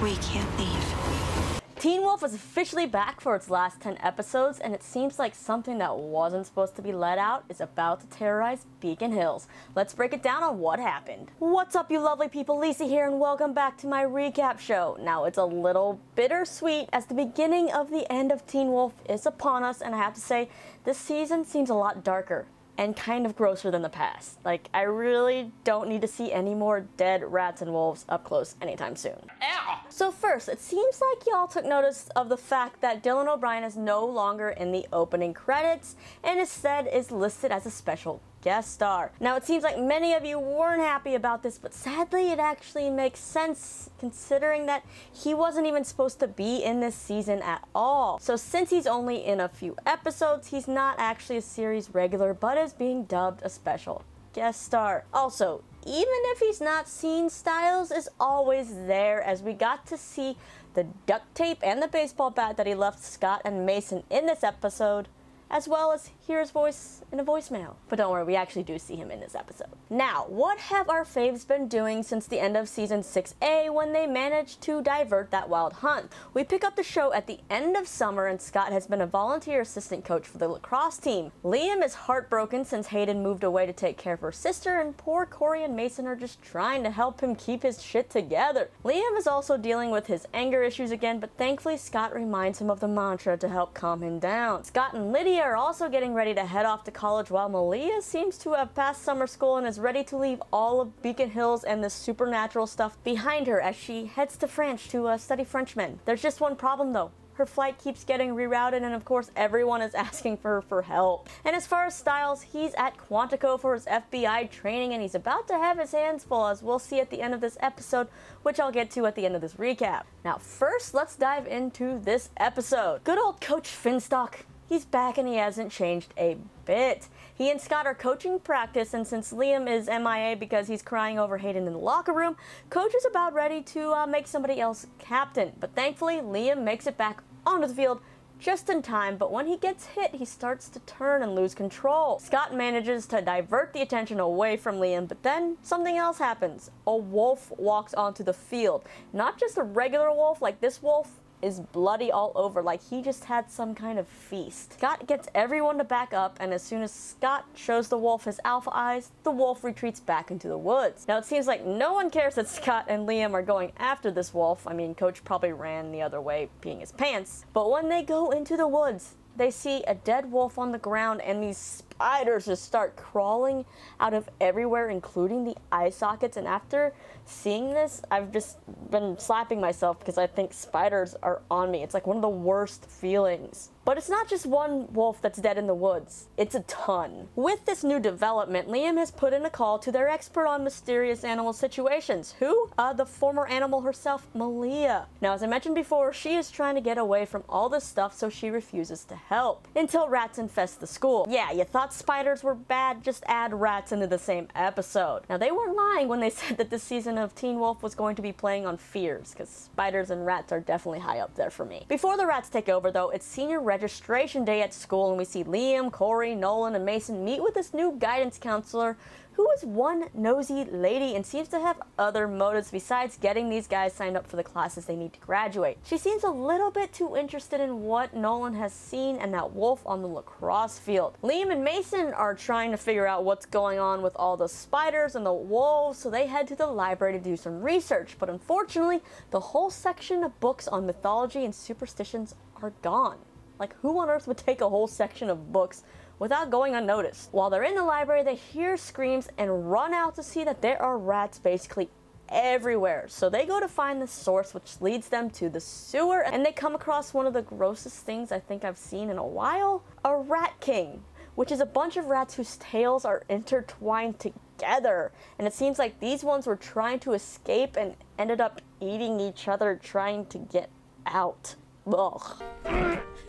We can't leave. Teen Wolf is officially back for its last 10 episodes, and it seems like something that wasn't supposed to be let out is about to terrorize Beacon Hills. Let's break it down on what happened. What's up, you lovely people? Lisa here, and welcome back to my recap show. Now, it's a little bittersweet as the beginning of the end of Teen Wolf is upon us, and I have to say, this season seems a lot darker and kind of grosser than the past. Like, I really don't need to see any more dead rats and wolves up close anytime soon. Ow! So first, it seems like y'all took notice of the fact that Dylan O'Brien is no longer in the opening credits and instead is listed as a special guest star. Now, it seems like many of you weren't happy about this, but sadly it actually makes sense considering that he wasn't even supposed to be in this season at all. So since he's only in a few episodes, he's not actually a series regular, but is being dubbed a special guest star. Also, even if he's not seen, Stiles is always there, as we got to see the duct tape and the baseball bat that he left Scott and Mason in this episode, as well as hear his voice in a voicemail. But don't worry, we actually do see him in this episode. Now, what have our faves been doing since the end of season 6A when they managed to divert that wild hunt? We pick up the show at the end of summer, and Scott has been a volunteer assistant coach for the lacrosse team. Liam is heartbroken since Hayden moved away to take care of her sister, and poor Corey and Mason are just trying to help him keep his shit together. Liam is also dealing with his anger issues again, but thankfully Scott reminds him of the mantra to help calm him down. Scott and Lydia are also getting ready to head off to college, while Malia seems to have passed summer school and is ready to leave all of Beacon Hills and the supernatural stuff behind her as she heads to France to study Frenchmen. There's just one problem though. Her flight keeps getting rerouted, and of course everyone is asking for her for help. And as far as Stiles, he's at Quantico for his FBI training, and he's about to have his hands full, as we'll see at the end of this episode, which I'll get to at the end of this recap. Now first, let's dive into this episode. Good old Coach Finstock. He's back and he hasn't changed a bit. He and Scott are coaching practice, and since Liam is MIA because he's crying over Hayden in the locker room, Coach is about ready to make somebody else captain. But thankfully, Liam makes it back onto the field just in time, but when he gets hit, he starts to turn and lose control. Scott manages to divert the attention away from Liam, but then something else happens. A wolf walks onto the field. Not just a regular wolf, like this wolf is bloody all over, like he just had some kind of feast. Scott gets everyone to back up, and as soon as Scott shows the wolf his alpha eyes, the wolf retreats back into the woods. Now it seems like no one cares that Scott and Liam are going after this wolf. I mean, Coach probably ran the other way, peeing his pants. But when they go into the woods, they see a dead wolf on the ground, and these spiders just start crawling out of everywhere, including the eye sockets. And after seeing this, I've just been slapping myself because I think spiders are on me. It's like one of the worst feelings. But it's not just one wolf that's dead in the woods, it's a ton. With this new development, Liam has put in a call to their expert on mysterious animal situations. Who? The former animal herself, Malia. Now, as I mentioned before, she is trying to get away from all this stuff, so she refuses to help. Until rats infest the school. Yeah, you thought spiders were bad, just add rats into the same episode. Now, they weren't lying when they said that this season of Teen Wolf was going to be playing on fears, because spiders and rats are definitely high up there for me. Before the rats take over though, it's senior registration day at school, and we see Liam, Corey, Nolan, and Mason meet with this new guidance counselor who is one nosy lady and seems to have other motives besides getting these guys signed up for the classes they need to graduate. She seems a little bit too interested in what Nolan has seen and that wolf on the lacrosse field. Liam and Mason are trying to figure out what's going on with all the spiders and the wolves, so they head to the library to do some research, but unfortunately, the whole section of books on mythology and superstitions are gone. Like, who on earth would take a whole section of books without going unnoticed? While they're in the library, they hear screams and run out to see that there are rats basically everywhere. So they go to find the source, which leads them to the sewer, and they come across one of the grossest things I think I've seen in a while. A rat king, which is a bunch of rats whose tails are intertwined together. And it seems like these ones were trying to escape and ended up eating each other trying to get out. Ugh.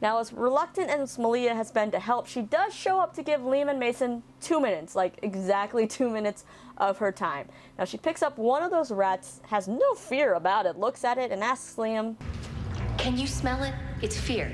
Now, as reluctant as Malia has been to help, she does show up to give Liam and Mason 2 minutes, like exactly 2 minutes of her time. Now, she picks up one of those rats, has no fear about it, looks at it, and asks Liam, "Can you smell it? It's fear."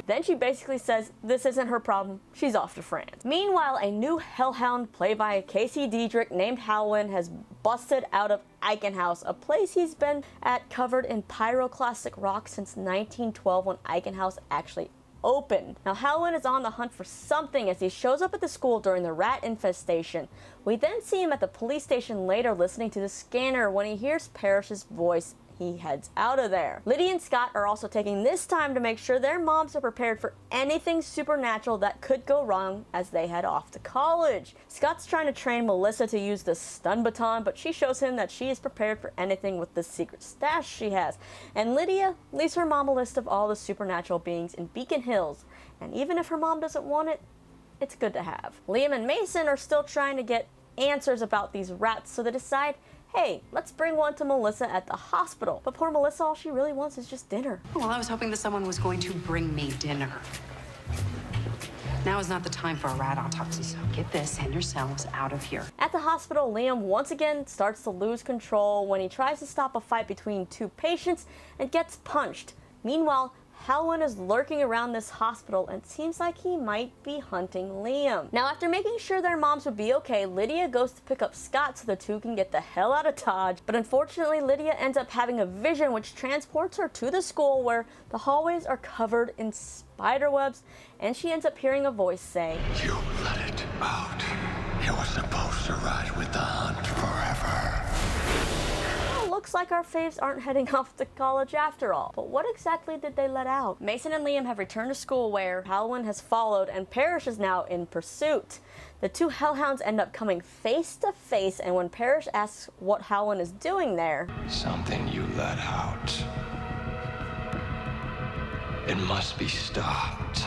Then she basically says this isn't her problem, she's off to France. Meanwhile, a new Hellhound played by Casey Diedrich named Howland has busted out of Eichen House, a place he's been at covered in pyroclastic rock since 1912 when Eichen House actually opened. Now Howland is on the hunt for something as he shows up at the school during the rat infestation. We then see him at the police station later listening to the scanner. When he hears Parrish's voice, he heads out of there. Lydia and Scott are also taking this time to make sure their moms are prepared for anything supernatural that could go wrong as they head off to college. Scott's trying to train Melissa to use the stun baton, but she shows him that she is prepared for anything with the secret stash she has. And Lydia leaves her mom a list of all the supernatural beings in Beacon Hills, and even if her mom doesn't want it, it's good to have. Liam and Mason are still trying to get answers about these rats, so they decide, hey, let's bring one to Melissa at the hospital. But poor Melissa, all she really wants is just dinner. Well, I was hoping that someone was going to bring me dinner. Now is not the time for a rat autopsy, so get this and yourselves out of here. At the hospital, Liam once again starts to lose control when he tries to stop a fight between two patients and gets punched. Meanwhile, Howland is lurking around this hospital and it seems like he might be hunting Liam. Now, after making sure their moms would be okay, Lydia goes to pick up Scott so the two can get the hell out of Dodge. But unfortunately, Lydia ends up having a vision which transports her to the school where the hallways are covered in spider webs, and she ends up hearing a voice say, "You let it out. It was supposed to ride with the hunt forever." Looks like our faves aren't heading off to college after all. But what exactly did they let out? Mason and Liam have returned to school where Howland has followed and Parrish is now in pursuit. The two Hellhounds end up coming face to face, and when Parrish asks what Howland is doing there, "Something you let out. It must be stopped."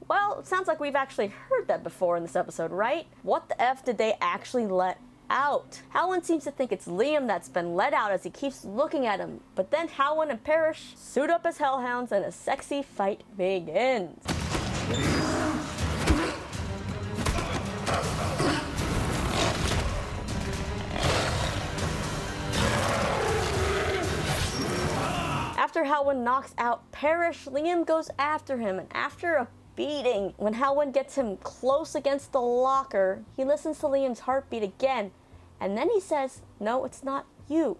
well, it sounds like we've actually heard that before in this episode, right? What the F did they actually let out? Howland seems to think it's Liam that's been let out as he keeps looking at him, but then Howland and Parrish suit up as Hellhounds and a sexy fight begins. After Howland knocks out Parrish, Liam goes after him, and after a beating, when Howland gets him close against the locker, he listens to Liam's heartbeat again, and then he says, "No, it's not you."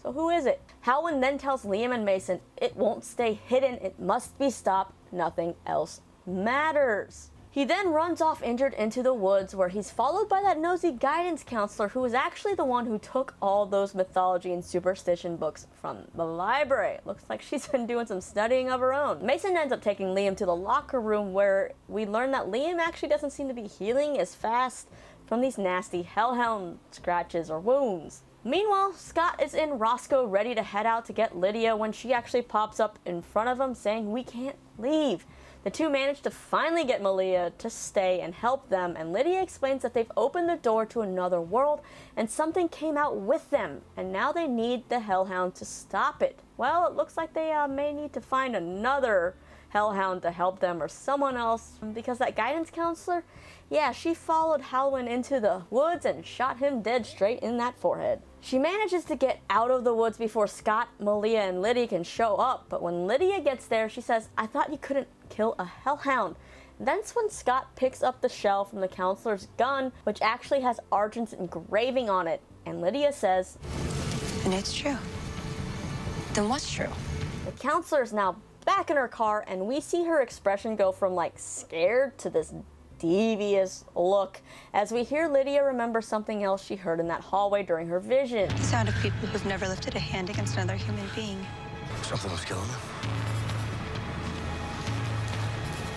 So who is it? Howland then tells Liam and Mason, it won't stay hidden, it must be stopped, nothing else matters. He then runs off injured into the woods where he's followed by that nosy guidance counselor who was actually the one who took all those mythology and superstition books from the library. Looks like she's been doing some studying of her own. Mason ends up taking Liam to the locker room where we learn that Liam actually doesn't seem to be healing as fast from these nasty Hellhound scratches or wounds. Meanwhile, Scott is in Roscoe ready to head out to get Lydia when she actually pops up in front of him saying, "We can't leave." The two manage to finally get Malia to stay and help them, and Lydia explains that they've opened the door to another world and something came out with them, and now they need the Hellhound to stop it. Well, it looks like they may need to find another Hellhound to help them or someone else, because that guidance counselor, yeah, she followed Howland into the woods and shot him dead straight in that forehead. She manages to get out of the woods before Scott, Malia, and Lydia can show up, but when Lydia gets there, she says, "I thought you couldn't kill a Hellhound." That's when Scott picks up the shell from the counselor's gun, which actually has Argent's engraving on it, and Lydia says, And it's true. Then what's true? the counselor is now back in her car, and we see her expression go from like scared to this devious look as we hear Lydia remember something else she heard in that hallway during her vision. The sound of people who've never lifted a hand against another human being. Something was killing them.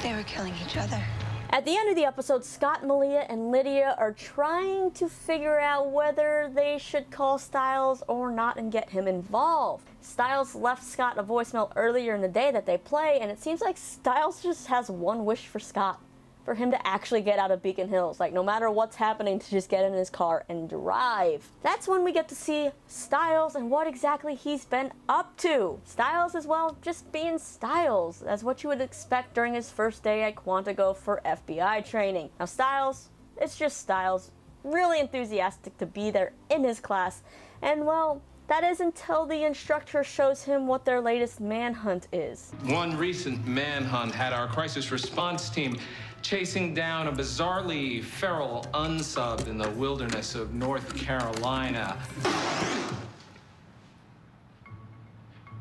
They were killing each other. At the end of the episode, Scott, Malia, and Lydia are trying to figure out whether they should call Stiles or not and get him involved. Stiles left Scott a voicemail earlier in the day that they play, and it seems like Stiles just has one wish for Scott. For him to actually get out of Beacon Hills, like no matter what's happening, to just get in his car and drive. That's when we get to see Stiles and what exactly he's been up to. Stiles as well, just being Stiles, as what you would expect during his first day at Quantico for FBI training. Now Stiles, it's just Stiles, really enthusiastic to be there in his class, and well, That is until the instructor shows him what their latest manhunt is. One recent manhunt had our crisis response team chasing down a bizarrely feral unsub in the wilderness of North Carolina.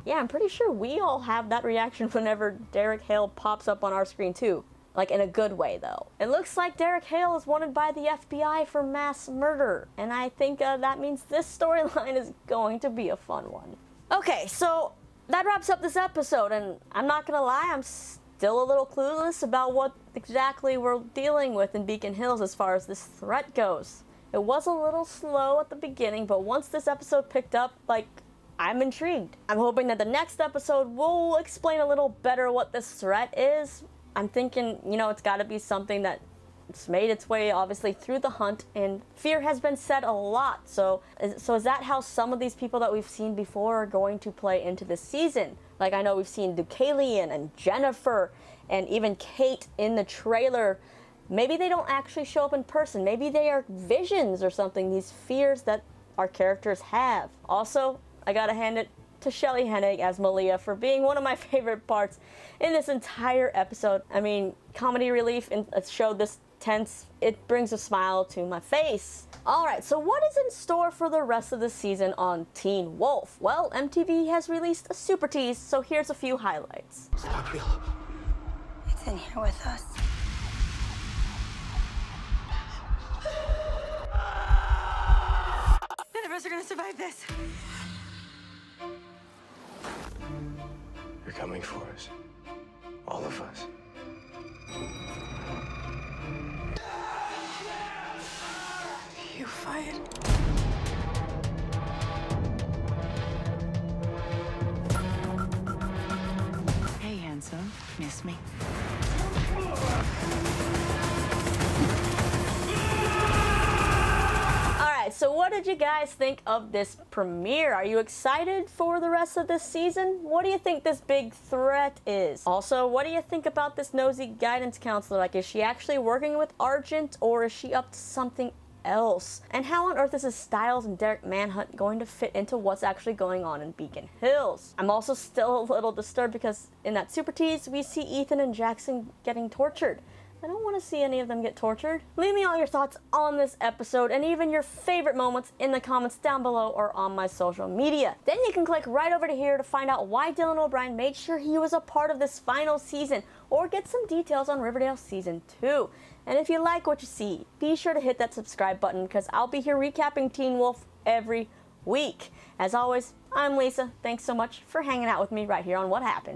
Yeah, I'm pretty sure we all have that reaction whenever Derek Hale pops up on our screen too. Like, in a good way, though. It looks like Derek Hale is wanted by the FBI for mass murder, and I think that means this storyline is going to be a fun one. Okay, so that wraps up this episode, and I'm not gonna lie, I'm still a little clueless about what exactly we're dealing with in Beacon Hills as far as this threat goes. It was a little slow at the beginning, but once this episode picked up, like, I'm intrigued. I'm hoping that the next episode will explain a little better what this threat is. I'm thinking, you know, it's got to be something that it's made its way, obviously, through the hunt, and fear has been said a lot. So is that how some of these people that we've seen before are going to play into this season? Like, I know we've seen Deucalion and Jennifer and even Kate in the trailer. Maybe they don't actually show up in person. Maybe they are visions or something, these fears that our characters have. Also, I gotta hand it to Shelley Hennig as Malia for being one of my favorite parts in this entire episode. I mean, comedy relief in a show this tense, it brings a smile to my face. Alright, so what is in store for the rest of the season on Teen Wolf? Well, MTV has released a super tease, so here's a few highlights. It's not real. It's in here with us. None of us are gonna survive this. You're coming for us. All of us. You fired. Hey, handsome. Miss me? So what did you guys think of this premiere? Are you excited for the rest of this season? What do you think this big threat is? Also, what do you think about this nosy guidance counselor? Like, is she actually working with Argent, or is she up to something else? And how on earth is this Stiles and Derek manhunt going to fit into what's actually going on in Beacon Hills? I'm also still a little disturbed because in that super tease, we see Ethan and Jackson getting tortured. I don't want to see any of them get tortured. Leave me all your thoughts on this episode and even your favorite moments in the comments down below or on my social media. Then you can click right over to here to find out why Dylan O'Brien made sure he was a part of this final season, or get some details on Riverdale Season 2. And if you like what you see, be sure to hit that subscribe button because I'll be here recapping Teen Wolf every week. As always, I'm Lisa. Thanks so much for hanging out with me right here on What Happened.